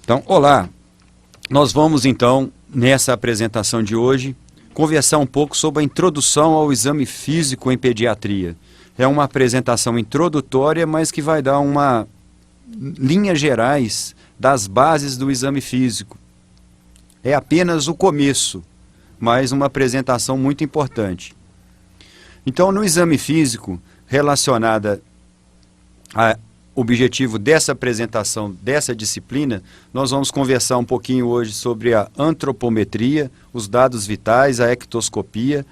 Então, olá, nós vamos então, nessa apresentação de hoje, conversar um pouco sobre a introdução ao exame físico em pediatria. É uma apresentação introdutória, mas que vai dar uma linhas gerais das bases do exame físico. É apenas o começo, mas uma apresentação muito importante. Então, no exame físico, relacionada ao objetivo dessa apresentação, dessa disciplina, nós vamos conversar um pouquinho hoje sobre a antropometria, os dados vitais, a ectoscopia,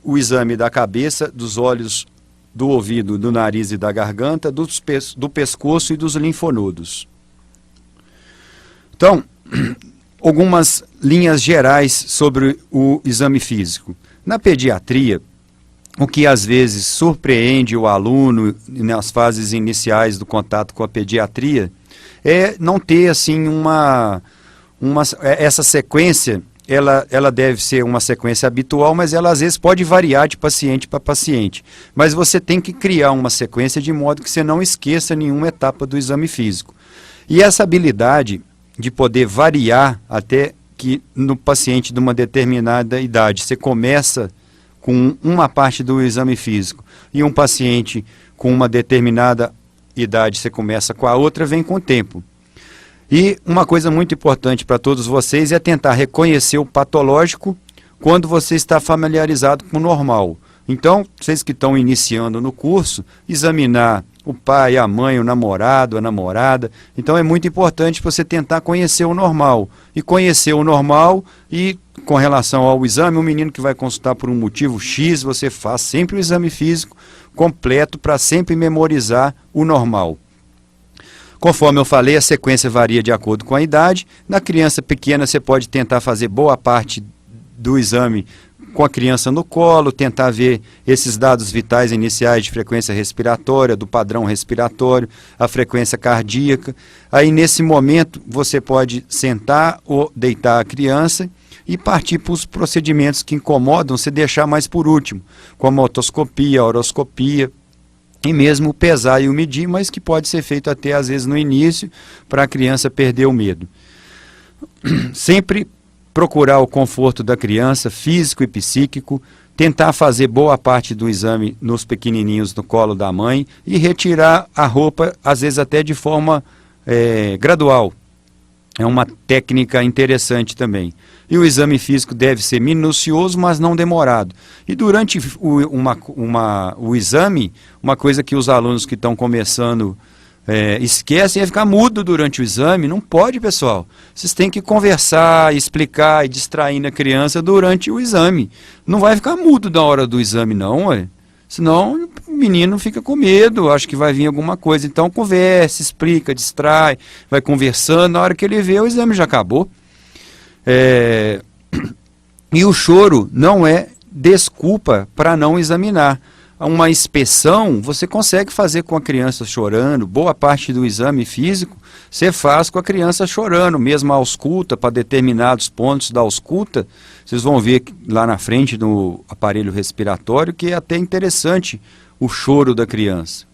o exame da cabeça, dos olhos, do ouvido, do nariz e da garganta, do pescoço e dos linfonodos. Então, algumas linhas gerais sobre o exame físico. Na pediatria, o que às vezes surpreende o aluno nas fases iniciais do contato com a pediatria é não ter assim essa sequência. Ela deve ser uma sequência habitual, mas ela às vezes pode variar de paciente para paciente. Mas você tem que criar uma sequência de modo que você não esqueça nenhuma etapa do exame físico. E essa habilidade de poder variar até que no paciente de uma determinada idade você começa com uma parte do exame físico e um paciente com uma determinada idade você começa com a outra, vem com o tempo. E uma coisa muito importante para todos vocês é tentar reconhecer o patológico quando você está familiarizado com o normal. Então, vocês que estão iniciando no curso, examinar o pai, a mãe, o namorado, a namorada. Então é muito importante você tentar conhecer o normal. E conhecer o normal e com relação ao exame, o menino que vai consultar por um motivo X, você faz sempre o exame físico completo para sempre memorizar o normal. Conforme eu falei, a sequência varia de acordo com a idade. Na criança pequena você pode tentar fazer boa parte do exame com a criança no colo, tentar ver esses dados vitais iniciais de frequência respiratória, do padrão respiratório, a frequência cardíaca. Aí nesse momento você pode sentar ou deitar a criança e partir para os procedimentos que incomodam, se deixar mais por último, como a otoscopia, a oroscopia, e mesmo pesar e o medir, mas que pode ser feito até às vezes no início, para a criança perder o medo. Sempre procurar o conforto da criança, físico e psíquico, tentar fazer boa parte do exame nos pequenininhos no colo da mãe e retirar a roupa, às vezes até de forma gradual. É uma técnica interessante também. E o exame físico deve ser minucioso, mas não demorado. E durante o exame, uma coisa que os alunos que estão começando esquecem é ficar mudo durante o exame. Não pode, pessoal. Vocês têm que conversar, explicar e distrair a criança durante o exame. Não vai ficar mudo na hora do exame, não, ué. Senão o menino fica com medo, acha que vai vir alguma coisa. Então conversa, explica, distrai, vai conversando. Na hora que ele vê, o exame já acabou. E o choro não é desculpa para não examinar. Uma inspeção você consegue fazer com a criança chorando. Boa parte do exame físico você faz com a criança chorando, mesmo a ausculta, para determinados pontos da ausculta. Vocês vão ver lá na frente do aparelho respiratório que é até interessante o choro da criança.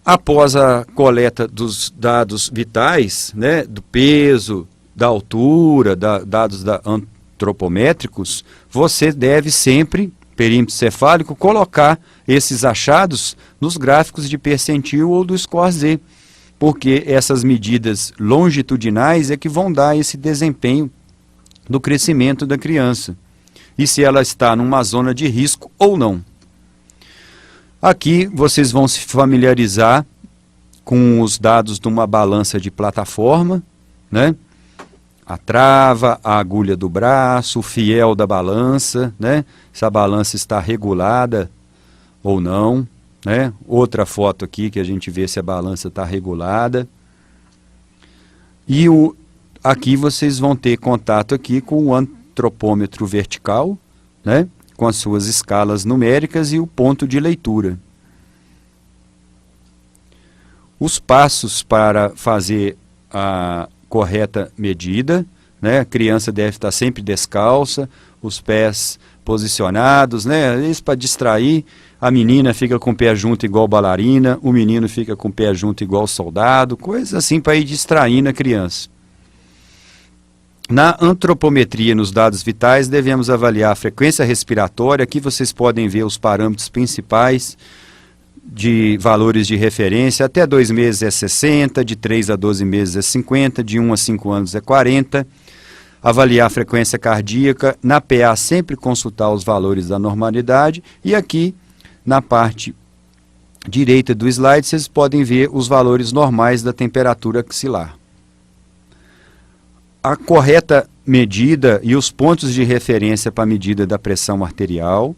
Após a coleta dos dados vitais, né, do peso, da altura, dados antropométricos, você deve sempre, perímetro cefálico, colocar esses achados nos gráficos de percentil ou do score Z, porque essas medidas longitudinais é que vão dar esse desempenho do crescimento da criança, e se ela está numa zona de risco ou não. Aqui vocês vão se familiarizar com os dados de uma balança de plataforma, né? A trava, a agulha do braço, o fiel da balança, né? Se a balança está regulada ou não, né? Outra foto aqui que a gente vê se a balança está regulada. E aqui vocês vão ter contato aqui com o antropômetro vertical, né? Com as suas escalas numéricas e o ponto de leitura. Os passos para fazer a correta medida, né? A criança deve estar sempre descalça, os pés posicionados, né? Isso para distrair. a menina fica com o pé junto igual bailarina, o menino fica com o pé junto igual soldado, coisas assim para ir distraindo a criança. Na antropometria, nos dados vitais, devemos avaliar a frequência respiratória. Aqui vocês podem ver os parâmetros principais de valores de referência. Até 2 meses é 60, de 3 a 12 meses é 50, de 1 a 5 anos é 40. Avaliar a frequência cardíaca. Na PA, sempre consultar os valores da normalidade. E aqui, na parte direita do slide, vocês podem ver os valores normais da temperatura axilar. A correta medida e os pontos de referência para a medida da pressão arterial.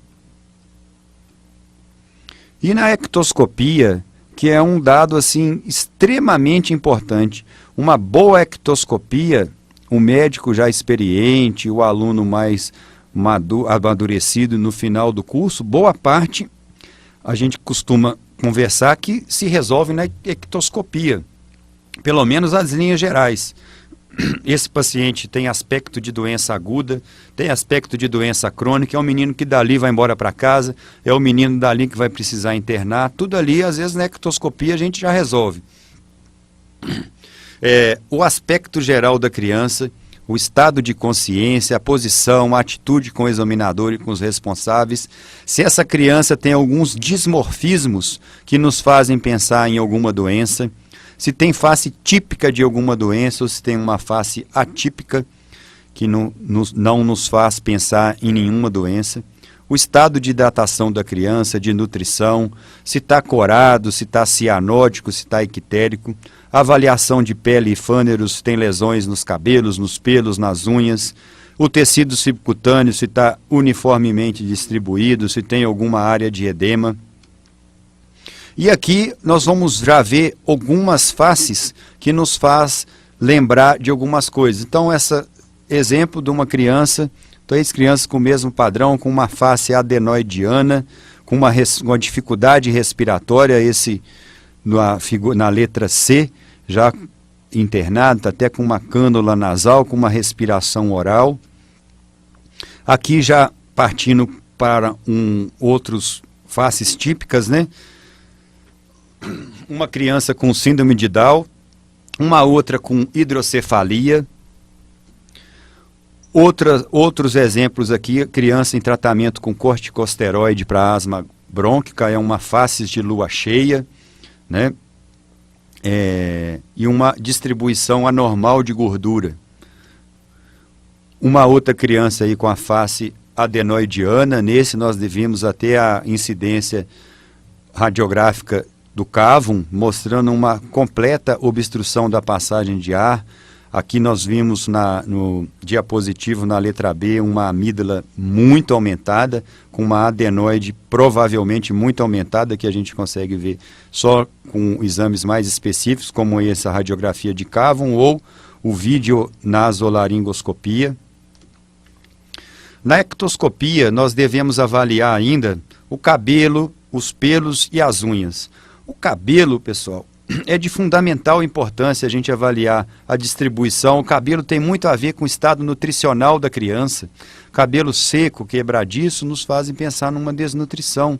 E na ectoscopia, que é um dado assim extremamente importante, uma boa ectoscopia, o médico já experiente, o aluno mais amadurecido no final do curso, boa parte a gente costuma conversar que se resolve na ectoscopia, pelo menos as linhas gerais. Esse paciente tem aspecto de doença aguda, tem aspecto de doença crônica, é um menino que dali vai embora para casa, é o menino dali que vai precisar internar, tudo ali, às vezes na ectoscopia a gente já resolve. O aspecto geral da criança, o estado de consciência, a posição, a atitude com o examinador e com os responsáveis, se essa criança tem alguns dismorfismos que nos fazem pensar em alguma doença, se tem face típica de alguma doença ou se tem uma face atípica que não nos faz pensar em nenhuma doença. O estado de hidratação da criança, de nutrição, se está corado, se está cianótico, se está ictérico. Avaliação de pele e fâneros, se tem lesões nos cabelos, nos pelos, nas unhas. O tecido subcutâneo, se está uniformemente distribuído, se tem alguma área de edema. E aqui nós vamos já ver algumas faces que nos faz lembrar de algumas coisas. Então, esse exemplo de uma criança, 3 crianças com o mesmo padrão, com uma face adenoidiana, com uma dificuldade respiratória, na letra C, já internado, até com uma cânula nasal, com uma respiração oral. Aqui já partindo para outros faces típicas, né? Uma criança com síndrome de Down, uma outra com hidrocefalia. Outros exemplos aqui, criança em tratamento com corticosteroide para asma brônquica, é uma face de lua cheia, né? E uma distribuição anormal de gordura. Uma outra criança aí com a face adenoidiana, nesse nós devemos até a incidência radiográfica do cavum, mostrando uma completa obstrução da passagem de ar. Aqui nós vimos no diapositivo, na letra B, uma amígdala muito aumentada, com uma adenoide provavelmente muito aumentada, que a gente consegue ver só com exames mais específicos, como essa radiografia de cavum ou o vídeo nasolaringoscopia. Na ectoscopia, nós devemos avaliar ainda o cabelo, os pelos e as unhas. O cabelo, pessoal, é de fundamental importância a gente avaliar a distribuição. O cabelo tem muito a ver com o estado nutricional da criança. Cabelo seco, quebradiço, nos fazem pensar numa desnutrição.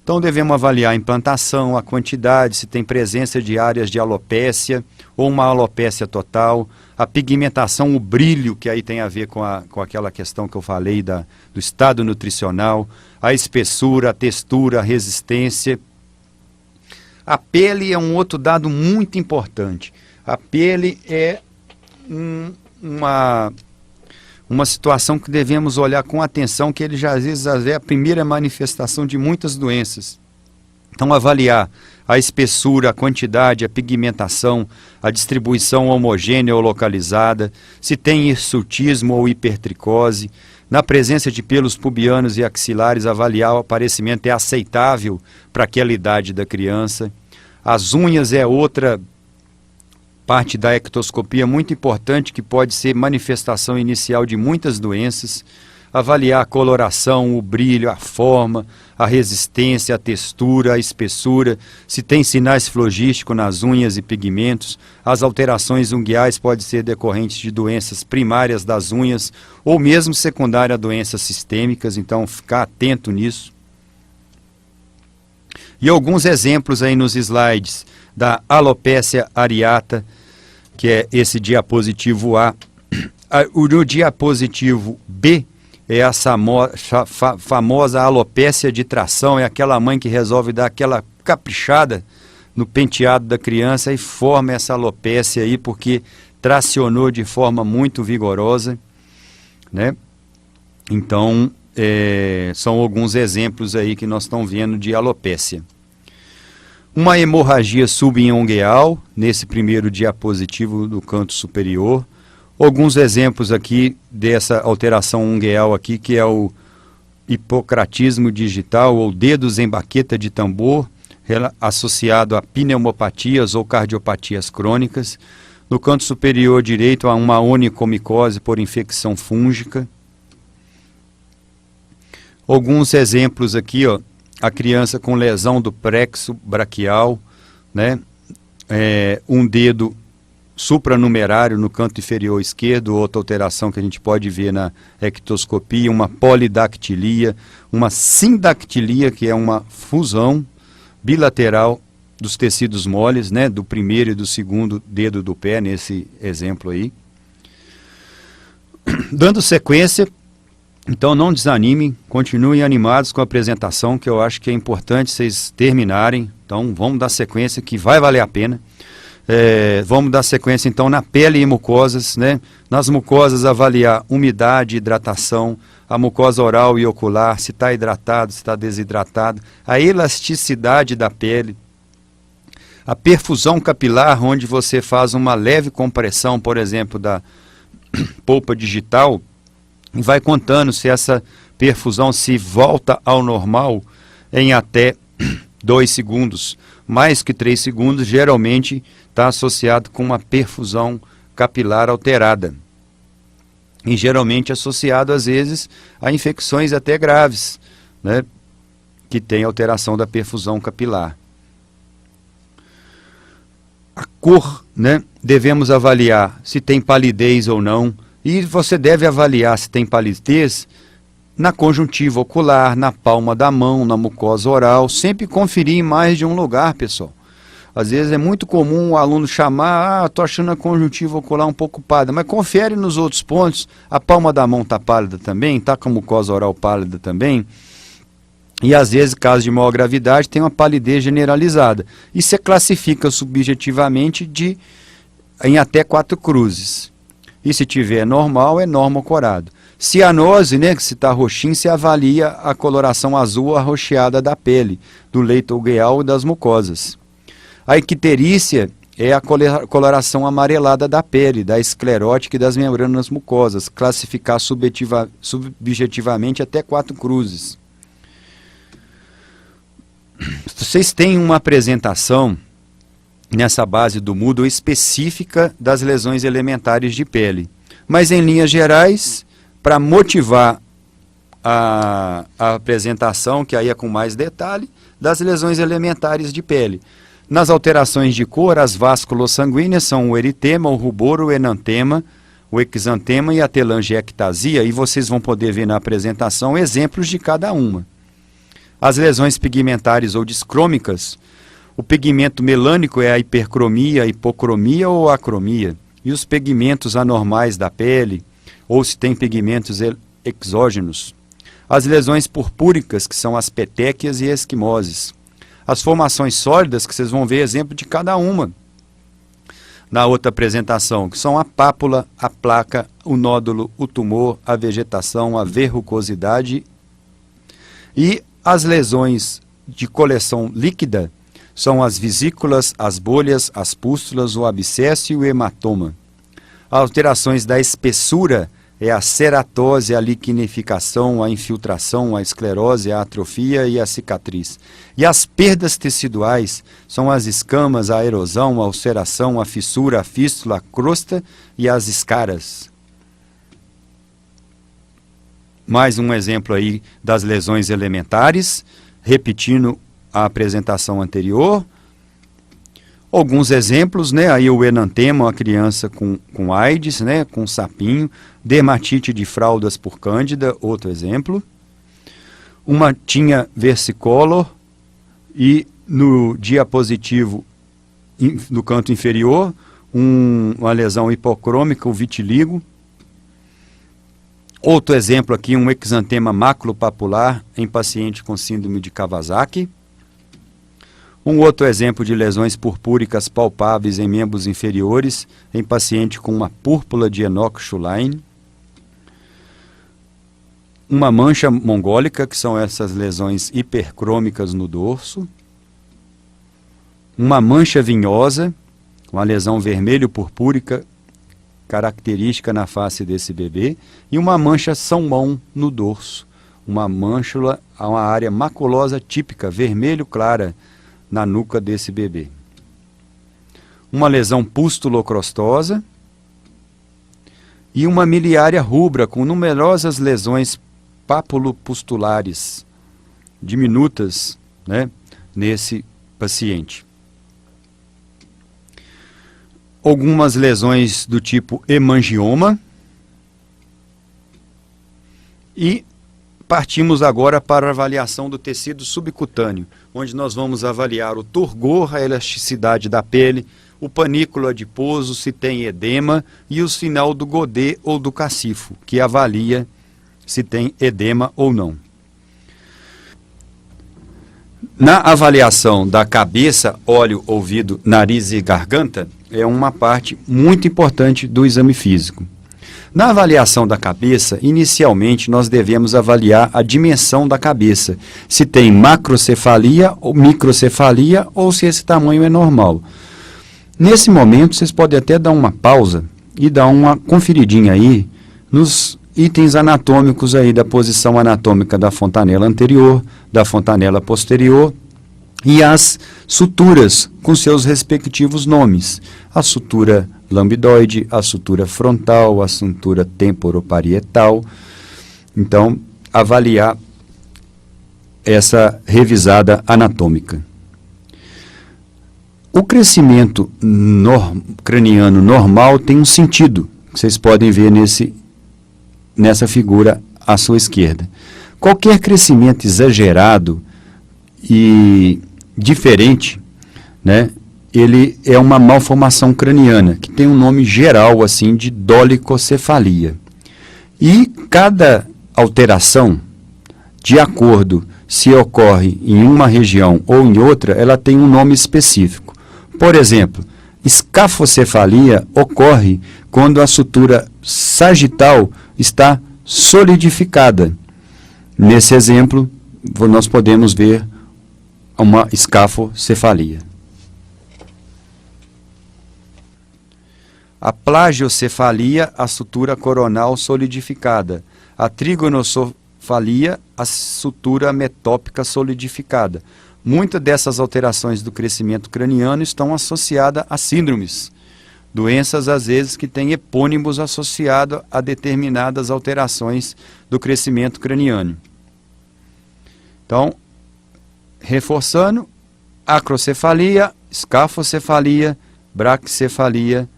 Então devemos avaliar a implantação, a quantidade, se tem presença de áreas de alopécia ou uma alopécia total, a pigmentação, o brilho, que aí tem a ver com aquela questão que eu falei do estado nutricional, a espessura, a textura, a resistência. A pele é um outro dado muito importante. A pele é uma situação que devemos olhar com atenção, que ele já às vezes é a primeira manifestação de muitas doenças. Então, avaliar a espessura, a quantidade, a pigmentação, a distribuição homogênea ou localizada, se tem hirsutismo ou hipertricose. Na presença de pelos pubianos e axilares, avaliar o aparecimento é aceitável para aquela idade da criança. As unhas é outra parte da ectoscopia muito importante, que pode ser manifestação inicial de muitas doenças. Avaliar a coloração, o brilho, a forma, a resistência, a textura, a espessura, se tem sinais flogísticos nas unhas e pigmentos. As alterações unguiais podem ser decorrentes de doenças primárias das unhas ou mesmo secundárias a doenças sistêmicas, então ficar atento nisso. E alguns exemplos aí nos slides da alopecia areata, que é esse diapositivo A. No diapositivo B é a famosa alopecia de tração, é aquela mãe que resolve dar aquela caprichada no penteado da criança e forma essa alopecia aí porque tracionou de forma muito vigorosa, né? Então, são alguns exemplos aí que nós estamos vendo de alopecia. Uma hemorragia subungueal, nesse primeiro diapositivo do canto superior. Alguns exemplos aqui dessa alteração ungueal aqui, que é o hipocratismo digital, ou dedos em baqueta de tambor, associado a pneumopatias ou cardiopatias crônicas. No canto superior direito, há uma onicomicose por infecção fúngica. Alguns exemplos aqui, ó, a criança com lesão do plexo braquial, né? Um dedo supranumerário no canto inferior esquerdo, outra alteração que a gente pode ver na ectoscopia, uma polidactilia, uma sindactilia, que é uma fusão bilateral dos tecidos moles, né, do primeiro e do segundo dedo do pé, nesse exemplo aí. Dando sequência, então não desanimem, continuem animados com a apresentação, que eu acho que é importante vocês terminarem. Então vamos dar sequência, que vai valer a pena. Vamos dar sequência então na pele e mucosas, né? Nas mucosas avaliar umidade, hidratação, a mucosa oral e ocular, se está hidratado, se está desidratado, a elasticidade da pele, a perfusão capilar, onde você faz uma leve compressão, por exemplo, da polpa digital, e vai contando se essa perfusão se volta ao normal em até 2 segundos. Mais que 3 segundos, geralmente está associado com uma perfusão capilar alterada. E geralmente associado, às vezes, a infecções até graves, né, que tem alteração da perfusão capilar. A cor, né, devemos avaliar se tem palidez ou não, e você deve avaliar se tem palidez na conjuntiva ocular, na palma da mão, na mucosa oral, sempre conferir em mais de um lugar, pessoal. Às vezes é muito comum o aluno chamar, estou achando a conjuntiva ocular um pouco pálida, mas confere nos outros pontos, a palma da mão está pálida também, está com a mucosa oral pálida também, e às vezes, caso de maior gravidade, tem uma palidez generalizada. E você classifica subjetivamente em até 4 cruzes. E se tiver normal, é normocorado. Cianose, né, que se está roxinho, se avalia a coloração azul arroxeada da pele, do leito alveolar e das mucosas. A icterícia é a coloração amarelada da pele, da esclerótica e das membranas mucosas, classificar subjetivamente até 4 cruzes. Vocês têm uma apresentação nessa base do Moodle específica das lesões elementares de pele, mas em linhas gerais, para motivar a apresentação, que aí é com mais detalhe, das lesões elementares de pele. Nas alterações de cor, as vásculas sanguíneas são o eritema, o rubor, o enantema, o exantema e a telangiectasia, e vocês vão poder ver na apresentação exemplos de cada uma. As lesões pigmentares ou discrômicas, o pigmento melânico é a hipercromia, a hipocromia ou acromia, e os pigmentos anormais da pele, ou se tem pigmentos exógenos. As lesões purpúricas, que são as petequias e esquimoses. As formações sólidas, que vocês vão ver exemplo de cada uma na outra apresentação, que são a pápula, a placa, o nódulo, o tumor, a vegetação, a verrucosidade. E as lesões de coleção líquida são as vesículas, as bolhas, as pústulas, o abscesso e o hematoma. As alterações da espessura é a ceratose, a liquinificação, a infiltração, a esclerose, a atrofia e a cicatriz. E as perdas teciduais são as escamas, a erosão, a ulceração, a fissura, a fístula, a crosta e as escaras. Mais um exemplo aí das lesões elementares, repetindo a apresentação anterior. Alguns exemplos, né? Aí o enantema, uma criança com AIDS, né? Com sapinho. Dermatite de fraldas por cândida, outro exemplo. Uma tinha versicolor, E no diapositivo, no canto inferior, uma lesão hipocrômica, o vitiligo. Outro exemplo aqui, um exantema maculopapular em paciente com síndrome de Kawasaki. Um outro exemplo de lesões purpúricas palpáveis em membros inferiores em paciente com uma púrpura de Enoch-Schullein. Uma mancha mongólica, que são essas lesões hipercrômicas no dorso. Uma mancha vinhosa, uma lesão vermelho-purpúrica característica na face desse bebê. E uma mancha salmão no dorso. Uma mâncula, uma área maculosa típica, vermelho clara, na nuca desse bebê. Uma lesão pustulocrostosa e uma miliária rubra com numerosas lesões papulopustulares diminutas, né, nesse paciente. Algumas lesões do tipo hemangioma. E partimos agora para a avaliação do tecido subcutâneo, onde nós vamos avaliar o turgor, a elasticidade da pele, o panículo adiposo, se tem edema, e o sinal do Godet ou do cacifo, que avalia se tem edema ou não. Na avaliação da cabeça, olho, ouvido, nariz e garganta, é uma parte muito importante do exame físico. Na avaliação da cabeça, inicialmente nós devemos avaliar a dimensão da cabeça, se tem macrocefalia ou microcefalia ou se esse tamanho é normal. Nesse momento, vocês podem até dar uma pausa e dar uma conferidinha aí nos itens anatômicos aí da posição anatômica da fontanela anterior, da fontanela posterior e as suturas com seus respectivos nomes. A sutura lambidoide, a sutura frontal, a sutura temporoparietal. Então, avaliar essa revisada anatômica. O crescimento craniano normal tem um sentido, que vocês podem ver nessa figura à sua esquerda. Qualquer crescimento exagerado e diferente, né, ele é uma malformação craniana, que tem um nome geral assim de dolicocefalia. E cada alteração, de acordo se ocorre em uma região ou em outra, ela tem um nome específico. Por exemplo, escafocefalia ocorre quando a sutura sagital está solidificada. Nesse exemplo, nós podemos ver uma escafocefalia. A plagiocefalia, a sutura coronal solidificada. A trigonocefalia, a sutura metópica solidificada. Muitas dessas alterações do crescimento craniano estão associadas a síndromes. Doenças, às vezes, que têm epônimos associados a determinadas alterações do crescimento craniano. Então, reforçando, acrocefalia, escafocefalia, braquicefalia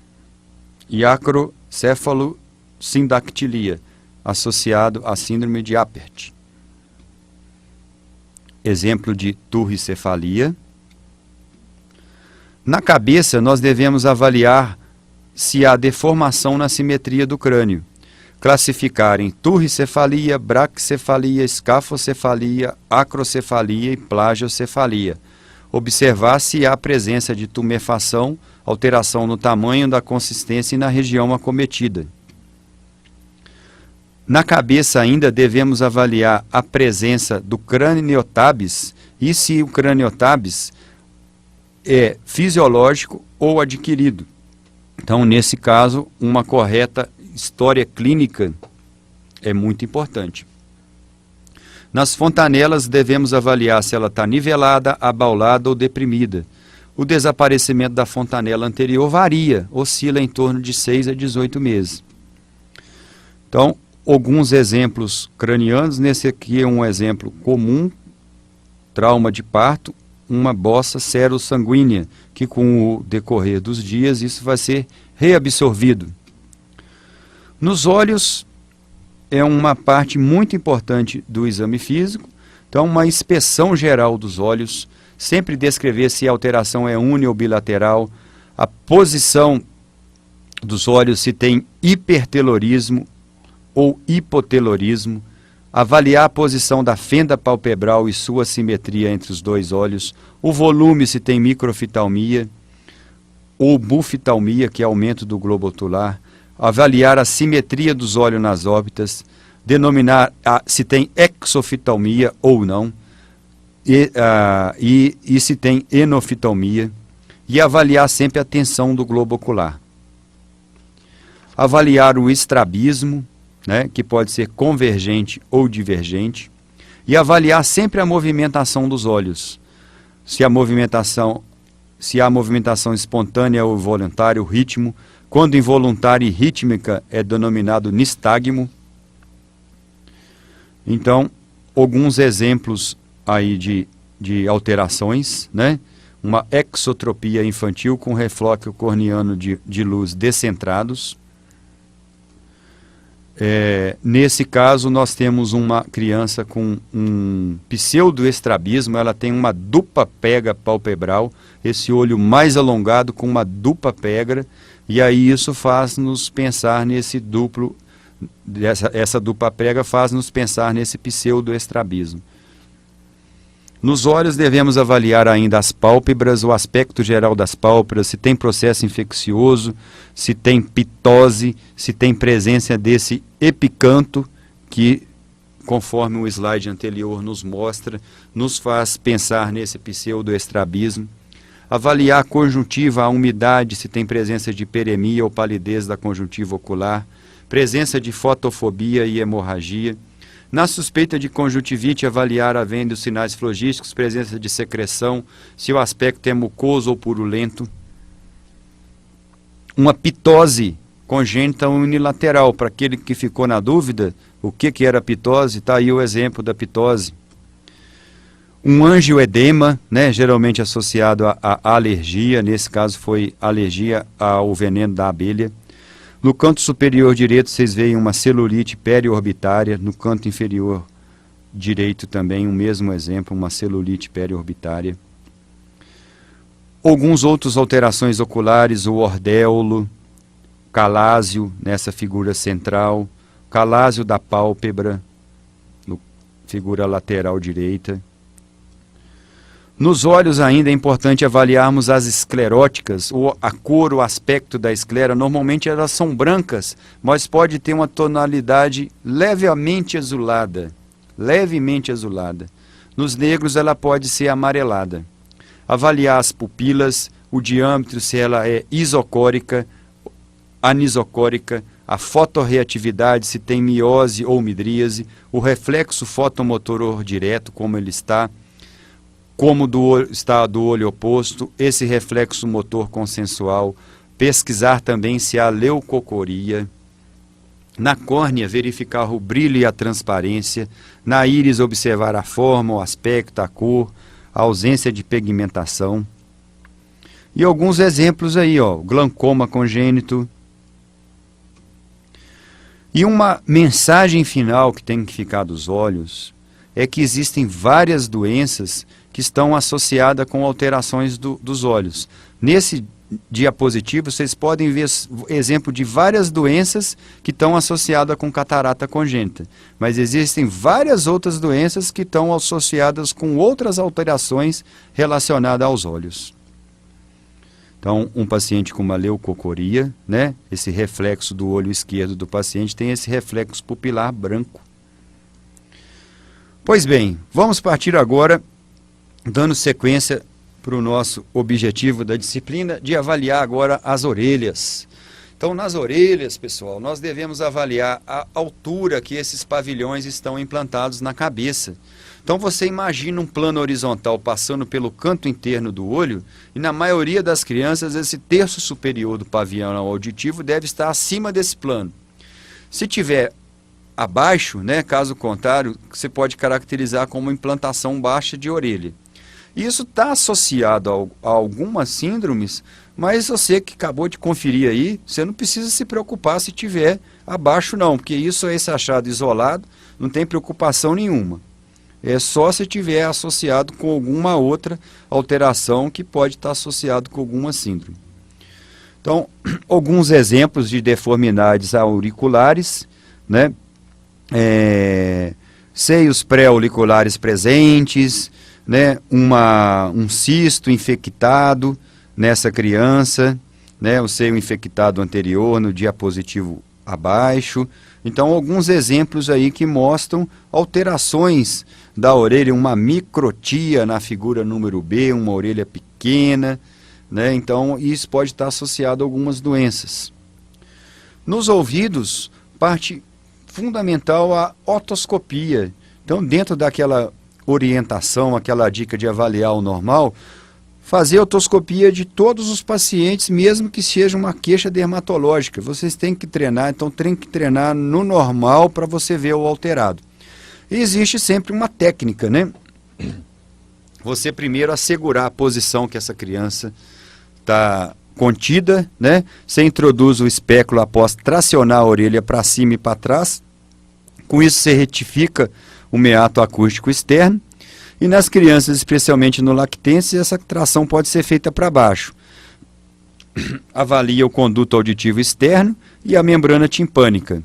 e acrocefalosindactilia, associado à síndrome de Apert. Exemplo de turricefalia. Na cabeça, nós devemos avaliar se há deformação na simetria do crânio. Classificar em turricefalia, braquicefalia, escafocefalia, acrocefalia e plagiocefalia. Observar se há presença de tumefação, alteração no tamanho, da consistência e na região acometida. Na cabeça ainda devemos avaliar a presença do craniotabes e se o craniotabes é fisiológico ou adquirido. Então, nesse caso, uma correta história clínica é muito importante. Nas fontanelas, devemos avaliar se ela está nivelada, abaulada ou deprimida. O desaparecimento da fontanela anterior varia, oscila em torno de 6 a 18 meses. Então, alguns exemplos cranianos. Nesse aqui é um exemplo comum, trauma de parto, uma bossa serossanguínea, que com o decorrer dos dias isso vai ser reabsorvido. Nos olhos é uma parte muito importante do exame físico. Então, uma inspeção geral dos olhos, sempre descrever se a alteração é uni ou bilateral, a posição dos olhos, se tem hipertelorismo ou hipotelorismo, avaliar a posição da fenda palpebral e sua simetria entre os dois olhos, o volume, se tem microftalmia ou buftalmia, que é aumento do globo ocular, avaliar a simetria dos olhos nas órbitas, denominar se tem exoftalmia ou não, e se tem enoftalmia, e avaliar sempre a tensão do globo ocular. Avaliar o estrabismo, né, que pode ser convergente ou divergente, e avaliar sempre a movimentação dos olhos. Se há movimentação espontânea ou voluntária, o ritmo. Quando involuntária e rítmica é denominado nistagmo. Então, alguns exemplos aí de alterações, né? Uma exotropia infantil com reflexo corneano de luz descentrados. Nesse caso, nós temos uma criança com um pseudoestrabismo, ela tem uma dupla pega palpebral, esse olho mais alongado com uma dupla pega, e aí isso faz-nos pensar nesse duplo, essa dupla pega faz-nos pensar nesse pseudoestrabismo. Nos olhos devemos avaliar ainda as pálpebras, o aspecto geral das pálpebras, se tem processo infeccioso, se tem pitose, se tem presença desse epicanto, que, conforme o slide anterior nos mostra, nos faz pensar nesse pseudoestrabismo. Avaliar a conjuntiva, a umidade, se tem presença de hiperemia ou palidez da conjuntiva ocular, presença de fotofobia e hemorragia. Na suspeita de conjuntivite, avaliar havendo sinais flogísticos, presença de secreção, se o aspecto é mucoso ou purulento. Uma pitose congênita unilateral, para aquele que ficou na dúvida, o que era pitose, está aí o exemplo da pitose. Um angioedema, né, geralmente associado a alergia, nesse caso foi alergia ao veneno da abelha. No canto superior direito, vocês veem uma celulite periorbitária. No canto inferior direito também, o mesmo exemplo, uma celulite periorbitária. Alguns outros alterações oculares, o ordéolo, calásio, nessa figura central, calásio da pálpebra, figura lateral direita. Nos olhos ainda é importante avaliarmos as escleróticas, a cor, o aspecto da esclera. Normalmente elas são brancas, mas pode ter uma tonalidade levemente azulada. Nos negros ela pode ser amarelada. Avaliar as pupilas, o diâmetro, se ela é isocórica, anisocórica, a fotorreatividade, se tem miose ou midríase, o reflexo fotomotor direto, como ele está, como está do olho oposto, esse reflexo motor consensual, pesquisar também se há leucocoria. Na córnea, verificar o brilho e a transparência. Na íris, observar a forma, o aspecto, a cor, a ausência de pigmentação. E alguns exemplos aí, ó, glaucoma congênito. E uma mensagem final que tem que ficar dos olhos é que existem várias doenças que estão associadas com alterações dos olhos. Nesse diapositivo, vocês podem ver exemplo de várias doenças que estão associadas com catarata congênita. Mas existem várias outras doenças que estão associadas com outras alterações relacionadas aos olhos. Então, um paciente com uma leucocoria, né, esse reflexo do olho esquerdo do paciente tem esse reflexo pupilar branco. Pois bem, vamos partir agora, dando sequência para o nosso objetivo da disciplina, de avaliar agora as orelhas. Então, nas orelhas, pessoal, nós devemos avaliar a altura que esses pavilhões estão implantados na cabeça. Então, você imagina um plano horizontal passando pelo canto interno do olho, e na maioria das crianças, esse terço superior do pavilhão auditivo deve estar acima desse plano. Se tiver abaixo, né, caso contrário, você pode caracterizar como implantação baixa de orelha. Isso está associado a algumas síndromes, mas você que acabou de conferir aí, você não precisa se preocupar se tiver abaixo não, porque isso é esse achado isolado, não tem preocupação nenhuma. é só se tiver associado com alguma outra alteração que pode estar associado com alguma síndrome. Então, alguns exemplos de deformidades auriculares, né? Seios pré-auriculares presentes, né? Um cisto infectado nessa criança, né? O seio infectado anterior no diapositivo abaixo. Então, alguns exemplos aí que mostram alterações da orelha, uma microtia na figura número B, uma orelha pequena, né? Então, isso pode estar associado a algumas doenças. Nos ouvidos, parte fundamental a otoscopia. Então, dentro daquela orientação, aquela dica de avaliar o normal, fazer otoscopia de todos os pacientes, mesmo que seja uma queixa dermatológica. Vocês têm que treinar, então tem que treinar no normal para você ver o alterado. E existe sempre uma técnica, né? Você primeiro assegurar a posição que essa criança está contida, né? Você introduz o espéculo após tracionar a orelha para cima e para trás. Com isso você retifica o meato acústico externo. E nas crianças, especialmente no lactêncio, essa tração pode ser feita para baixo. Avalia o conduto auditivo externo e a membrana timpânica.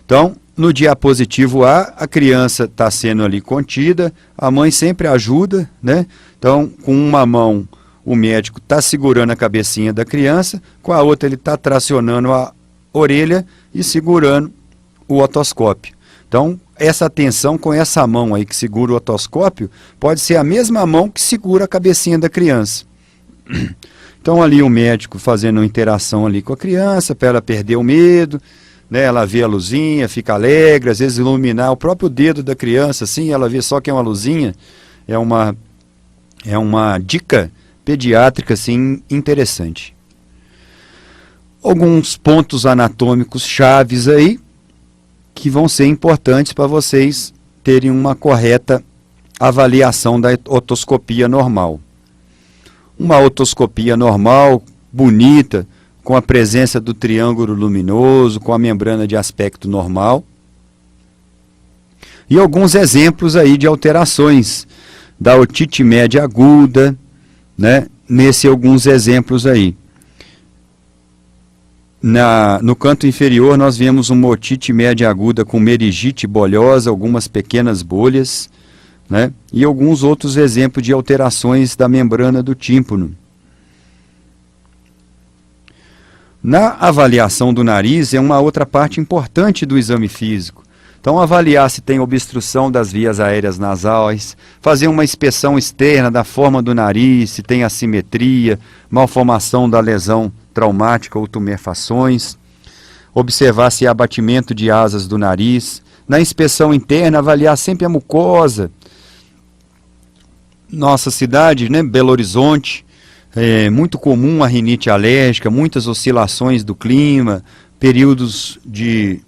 Então, no diapositivo A, a criança está sendo ali contida, a mãe sempre ajuda, né? Então, com uma mão, o médico está segurando a cabecinha da criança, com a outra ele está tracionando a orelha e segurando o otoscópio. Então, essa atenção com essa mão aí que segura o otoscópio, pode ser a mesma mão que segura a cabecinha da criança. Então, ali o médico fazendo uma interação ali com a criança, para ela perder o medo, né? Ela vê a luzinha, fica alegre, às vezes iluminar o próprio dedo da criança, assim, ela vê só que é uma luzinha, é uma dica pediátrica, assim, interessante. Alguns pontos anatômicos chaves aí, que vão ser importantes para vocês terem uma correta avaliação da otoscopia normal. Uma otoscopia normal, bonita, com a presença do triângulo luminoso, com a membrana de aspecto normal. E alguns exemplos aí de alterações da otite média aguda, né? Nesse alguns exemplos aí. No canto inferior nós vemos uma otite média aguda com meningite bolhosa, algumas pequenas bolhas, né? E alguns outros exemplos de alterações da membrana do tímpano. Na avaliação do nariz é uma outra parte importante do exame físico. Então, avaliar se tem obstrução das vias aéreas nasais, fazer uma inspeção externa da forma do nariz, se tem assimetria, malformação da lesão traumática ou tumefações, observar se há abatimento de asas do nariz. Na inspeção interna, avaliar sempre a mucosa. Nossa cidade, né, Belo Horizonte, é muito comum a rinite alérgica, muitas oscilações do clima, períodos de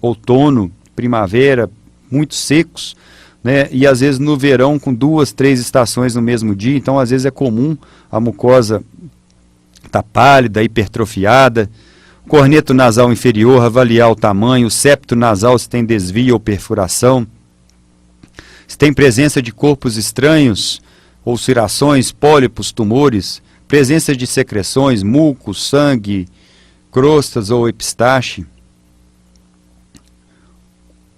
outono, primavera, muito secos, né? E às vezes no verão com 2, 3 estações no mesmo dia, então às vezes é comum a mucosa estar pálida, hipertrofiada. Corneto nasal inferior, avaliar o tamanho, o septo nasal se tem desvio ou perfuração, se tem presença de corpos estranhos, ulcerações, pólipos, tumores, presença de secreções, mucos, sangue, crostas ou epistaxe.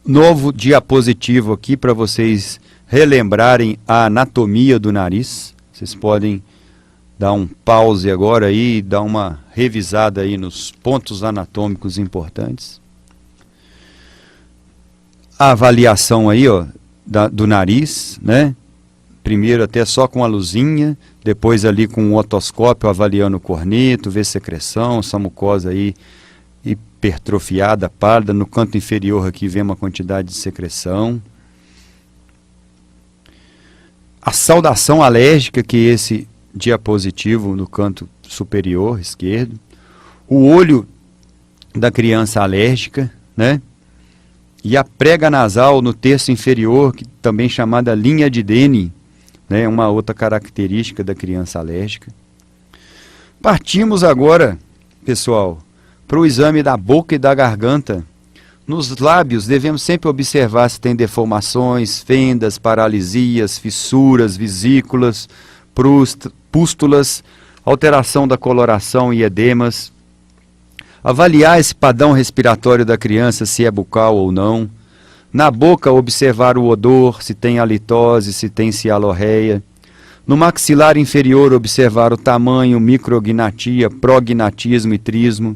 Novo diapositivo aqui para vocês relembrarem a anatomia do nariz. Vocês podem dar um pause agora aí e dar uma revisada aí nos pontos anatômicos importantes. A avaliação aí, ó, do nariz, né? Primeiro até só com a luzinha, depois ali com o otoscópio avaliando o corneto, ver secreção, essa mucosa aí hipertrofiada, pálida. No canto inferior aqui vem uma quantidade de secreção. A saudação alérgica, que é esse diapositivo no canto superior esquerdo. O olho da criança alérgica, né? E a prega nasal no terço inferior, que também chamada linha de Denny, né? Uma outra característica da criança alérgica. Partimos agora, pessoal, para o exame da boca e da garganta. Nos lábios, devemos sempre observar se tem deformações, fendas, paralisias, fissuras, vesículas, pústulas, alteração da coloração e edemas. Avaliar esse padrão respiratório da criança, se é bucal ou não. Na boca, observar o odor, se tem halitose, se tem cialorreia. No maxilar inferior, observar o tamanho, micrognatia, prognatismo e trismo.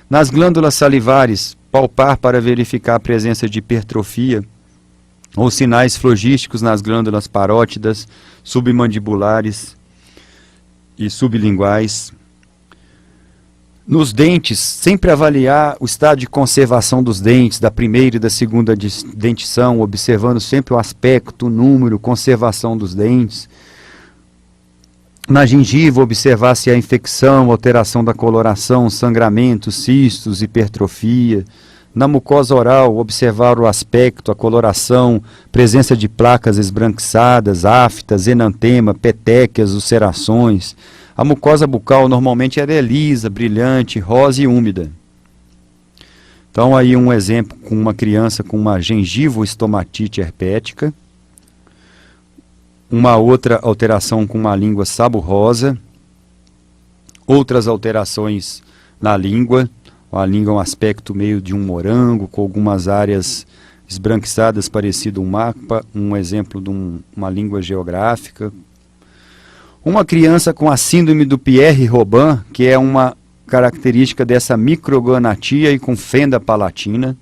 Nas glândulas salivares, palpar para verificar a presença de hipertrofia ou sinais flogísticos nas glândulas parótidas, submandibulares e sublinguais. Nos dentes, sempre avaliar o estado de conservação dos dentes, da primeira e da segunda dentição, observando sempre o aspecto, o número, conservação dos dentes. Na gengiva, observar se há infecção, alteração da coloração, sangramento, cistos, hipertrofia. Na mucosa oral, observar o aspecto, a coloração, presença de placas esbranquiçadas, aftas, enantema, petequias, ulcerações. A mucosa bucal normalmente ela é lisa, brilhante, rosa e úmida. Então aí um exemplo com uma criança com uma gengivoestomatite herpética. Uma outra alteração com uma língua saburrosa. Outras alterações na língua. A língua é um aspecto meio de um morango, com algumas áreas esbranquiçadas, parecido um mapa. Um exemplo de uma língua geográfica. Uma criança com a síndrome do Pierre-Robin, que é uma característica dessa micrognatia e com fenda palatina.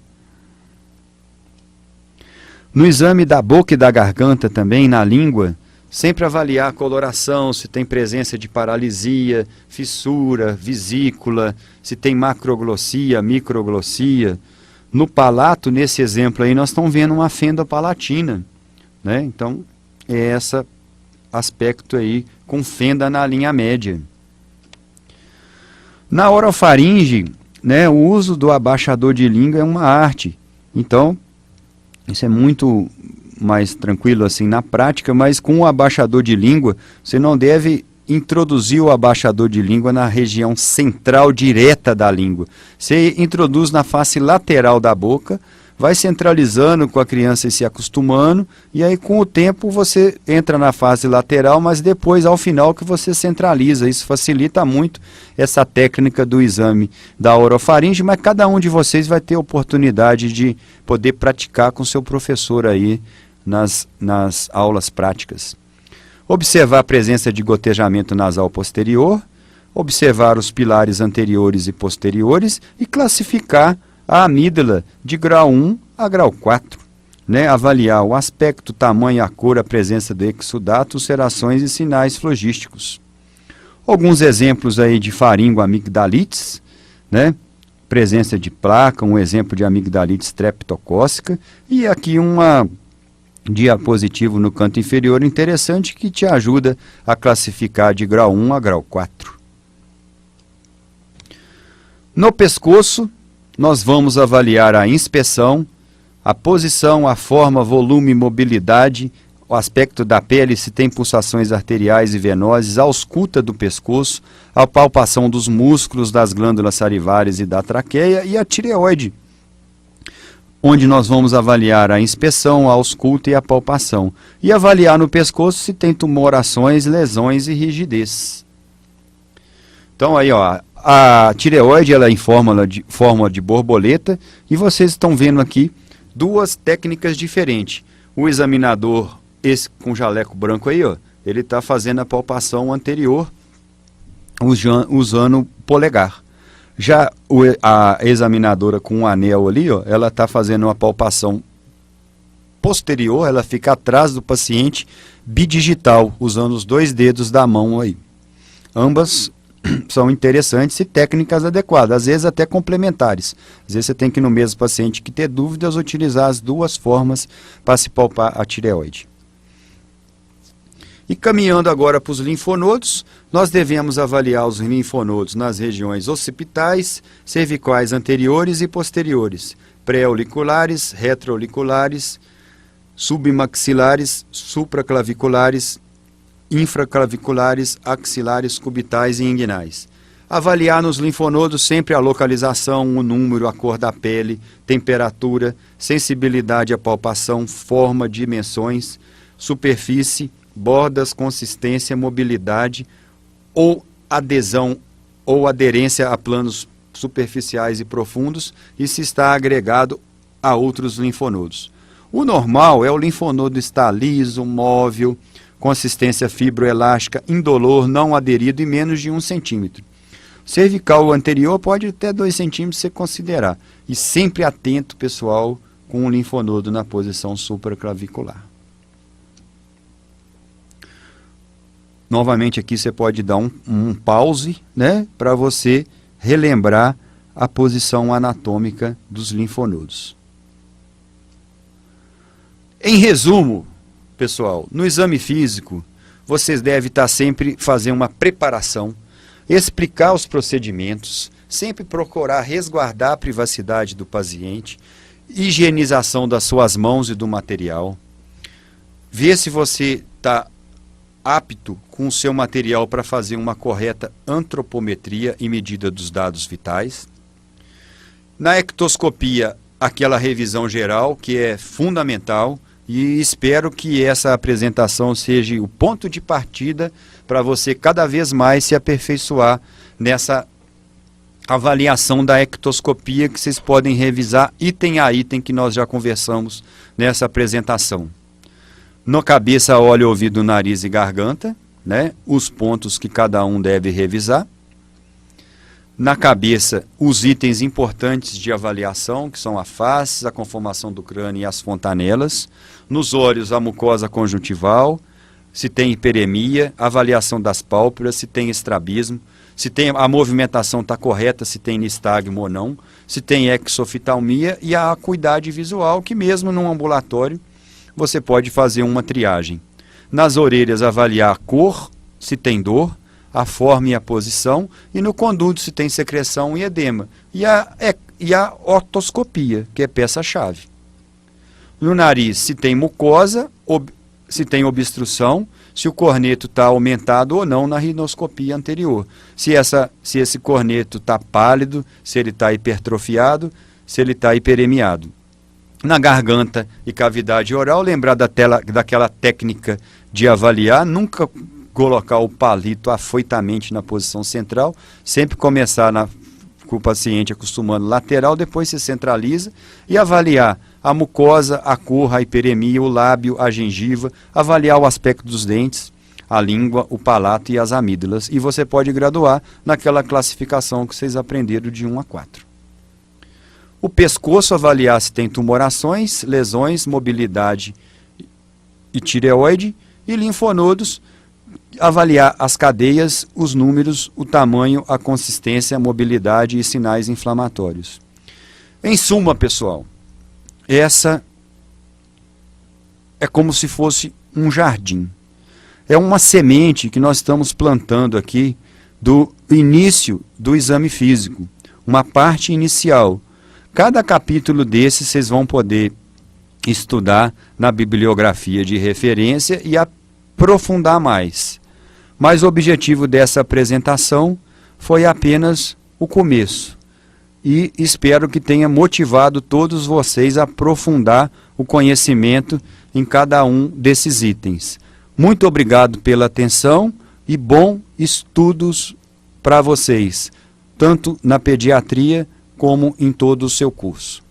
No exame da boca e da garganta também, na língua, sempre avaliar a coloração, se tem presença de paralisia, fissura, vesícula, se tem macroglossia, microglossia. No palato, nesse exemplo aí, nós estamos vendo uma fenda palatina, né? Então, é esse aspecto aí com fenda na linha média. Na orofaringe, né, o uso do abaixador de língua é uma arte. Então, isso é muito mais tranquilo assim na prática, mas com o abaixador de língua, você não deve introduzir o abaixador de língua na região central direta da língua. Você introduz na face lateral da boca, vai centralizando com a criança e se acostumando, e aí com o tempo você entra na fase lateral, mas depois ao final que você centraliza. Isso facilita muito essa técnica do exame da orofaringe, mas cada um de vocês vai ter oportunidade de poder praticar com seu professor aí nas aulas práticas. Observar a presença de gotejamento nasal posterior, observar os pilares anteriores e posteriores e classificar a amígdala de grau 1 a grau 4, né? Avaliar o aspecto, tamanho, a cor, a presença do exudato, ulcerações e sinais flogísticos. Alguns exemplos aí de faringoamigdalites, né? Presença de placa, um exemplo de amigdalite streptocócica, e aqui uma diapositivo no canto inferior interessante que te ajuda a classificar de grau 1 a grau 4. No pescoço, nós vamos avaliar a inspeção, a posição, a forma, volume, mobilidade, o aspecto da pele, se tem pulsações arteriais e venosas, a ausculta do pescoço, a palpação dos músculos das glândulas salivares e da traqueia e a tireoide, onde nós vamos avaliar a inspeção, a ausculta e a palpação. E avaliar no pescoço se tem tumorações, lesões e rigidez. Então aí, ó, a tireoide ela é em forma de borboleta e vocês estão vendo aqui duas técnicas diferentes. O examinador, esse com jaleco branco aí, ó, ele está fazendo a palpação anterior usando o polegar. Já a examinadora com o anel ali, ó, ela está fazendo uma palpação posterior, ela fica atrás do paciente bidigital, usando os dois dedos da mão aí. Ambas são interessantes e técnicas adequadas, às vezes até complementares. Às vezes você tem que, no mesmo paciente que ter dúvidas, utilizar as duas formas para se palpar a tireoide. E caminhando agora para os linfonodos, nós devemos avaliar os linfonodos nas regiões occipitais, cervicais anteriores e posteriores, pré-auriculares, retroauriculares, submaxilares, supraclaviculares, infraclaviculares, axilares, cubitais e inguinais. Avaliar nos linfonodos sempre a localização, o número, a cor da pele, temperatura, sensibilidade à palpação, forma, dimensões, superfície, bordas, consistência, mobilidade ou adesão ou aderência a planos superficiais e profundos e se está agregado a outros linfonodos. O normal é o linfonodo estar liso, móvel, consistência fibroelástica, indolor, não aderido e menos de 1 centímetro. Cervical anterior pode até 2 centímetros você considerar. E sempre atento, pessoal, com o linfonodo na posição supraclavicular. Novamente aqui você pode dar um pause, né, para você relembrar a posição anatômica dos linfonodos. Em resumo, pessoal, no exame físico, vocês devem estar sempre fazendo uma preparação, explicar os procedimentos, sempre procurar resguardar a privacidade do paciente, higienização das suas mãos e do material, ver se você está apto com o seu material para fazer uma correta antropometria e medida dos dados vitais. Na ectoscopia, aquela revisão geral que é fundamental e espero que essa apresentação seja o ponto de partida para você cada vez mais se aperfeiçoar nessa avaliação da ectoscopia que vocês podem revisar item a item que nós já conversamos nessa apresentação. Na cabeça, olho, ouvido, nariz e garganta, né? Os pontos que cada um deve revisar. Na cabeça, os itens importantes de avaliação, que são a face, a conformação do crânio e as fontanelas. Nos olhos, a mucosa conjuntival, se tem hiperemia, avaliação das pálpebras, se tem estrabismo, se tem a movimentação está correta, se tem nistagmo ou não, se tem exoftalmia e a acuidade visual, que mesmo num ambulatório você pode fazer uma triagem. Nas orelhas, avaliar a cor, se tem dor, a forma e a posição, e no conduto se tem secreção e edema. E a otoscopia, que é peça-chave. No nariz, se tem mucosa, se tem obstrução, se o corneto está aumentado ou não na rinoscopia anterior. Se esse corneto está pálido, se ele está hipertrofiado, se ele está hiperemiado. Na garganta e cavidade oral, lembrar daquela técnica de avaliar, nunca colocar o palito afoitamente na posição central, sempre começar com o paciente acostumando lateral, depois se centraliza e avaliar a mucosa, a cor, a hiperemia, o lábio, a gengiva, avaliar o aspecto dos dentes, a língua, o palato e as amígdalas. E você pode graduar naquela classificação que vocês aprenderam de 1 a 4. O pescoço, avaliar se tem tumorações, lesões, mobilidade e tireoide. E linfonodos, avaliar as cadeias, os números, o tamanho, a consistência, a mobilidade e sinais inflamatórios. Em suma, pessoal, essa é como se fosse um jardim. É uma semente que nós estamos plantando aqui do início do exame físico, uma parte inicial. Cada capítulo desse vocês vão poder estudar na bibliografia de referência e aprofundar mais. Mas o objetivo dessa apresentação foi apenas o começo. E espero que tenha motivado todos vocês a aprofundar o conhecimento em cada um desses itens. Muito obrigado pela atenção e bons estudos para vocês, tanto na pediatria como em todo o seu curso.